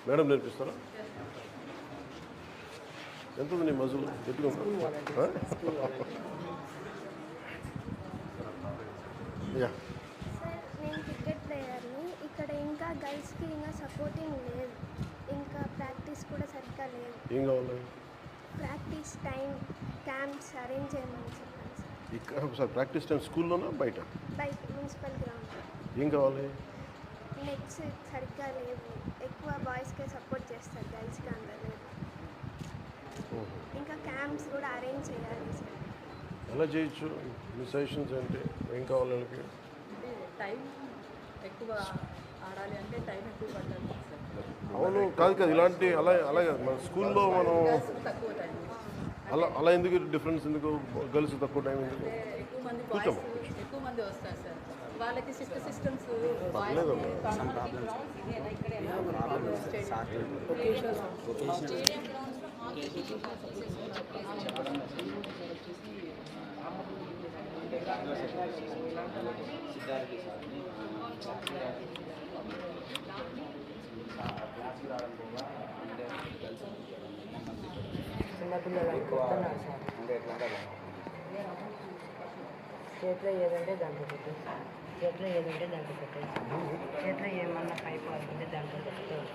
Madam నేర్పిస్తారా? ఎంత ఉంది నీ మజులు ఎత్తుకుంటా? యా సార్ నేను క్రికెట్ ప్లేయర్ని. ఇక్కడ ఇంకా గర్ల్స్కి ఇంకా సపోర్టింగ్ లేదు, ఇంకా ప్రాక్టీస్ కూడా సరిగ్గా లేదు. ఏం కావాలి? ప్రాక్టీస్ టైం క్యాంప్స్ అరేంజ్ చేయమని చెప్పాను సార్. ఇక్కడ ఒకసారి ప్రాక్టీస్ టైం స్కూల్లోనా బయట? బయట మున్సిపల్ గ్రౌండ్. ఏం కావాలి? నెట్స్ సరిగ్గా లేవు, ఎక్కువ బాయ్స్కే సపోర్ట్ చేస్తారు, గర్ల్స్కి అంత లేదు. ఇంకా క్యాంప్స్ కూడా అరేంజ్ చేయాలి సార్. ఎలా చేయొచ్చు? మీ సజెషన్స్ ఏంటి? ఏం కావాలి వాళ్ళకి? టైం ఎక్కువ ఆడాలి అంటే టైం ఎక్కువ పట్టాలి సార్. అవును, కాదు కదా ఇలాంటి అలాగే మన స్కూల్లో మనం తక్కువ టైం అలా ఎందుకు డిఫరెన్స్ ఎందుకు? గర్ల్స్ తక్కువ టైం ఎందుకు? ఎక్కువ మంది బాయ్స్ ఎక్కువ మంది వస్తారు సార్. వాళ్ళకి సిస్టమ్స్ పర్లేదు. చిన్నపిల్లలు కొడుతున్నారు సార్. చేతిలో ఏదంటే దాంట్లో పెట్టేసి, చేతిలో ఏదంటే దాంట్లో పెట్టేసి, చేతిలో ఏమన్నా పైపు వస్తుంటే దాంట్లో పెట్టుకోవాలి.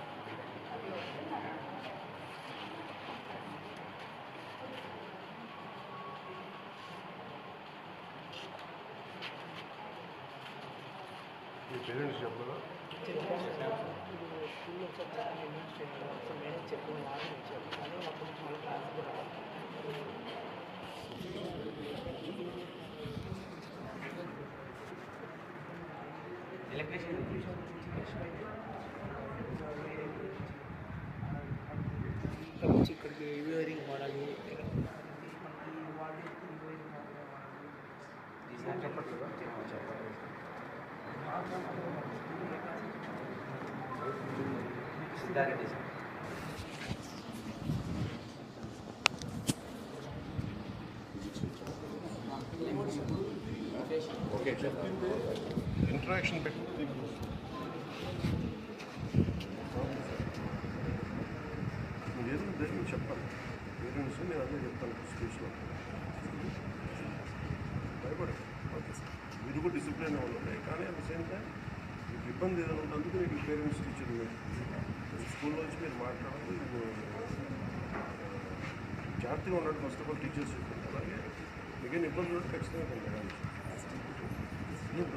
మీ పేరెంట్స్ చెప్పరా? స్కూల్లో చెప్పాలి, మేడం చెప్పిన వాళ్ళు చెప్పాలి, అప్పుడు నుంచి మళ్ళీ క్లాస్ కూడా వచ్చి ఇక్కడికి వేరింగ్ వాడాలి. చెప్పట్లేదా? సిద్ధారెడ్డి సార్. ఓకే, ఇంట్రాక్షన్ పెట్టి ఏదో దేని చెప్పాలి. పేరెంట్స్ నేను అదే చెప్తాను స్పీచ్లో. భయపడే మీరు కూడా డిసిప్లిన్ ఉన్నాయి, కానీ అట్ ద సేమ్ టైం మీకు ఇబ్బంది ఏదైనా ఉన్నందుకు మీకు పేరెంట్స్ టీచర్ స్కూల్లో వచ్చి మీరు మాట్లాడాలి. జాగ్రత్తగా ఉన్నాడు ఫస్ట్ ఆఫ్ ఆల్ టీచర్స్ చెప్పారు. అలాగే మీకేం ఇబ్బంది ఉంటే ఖచ్చితంగా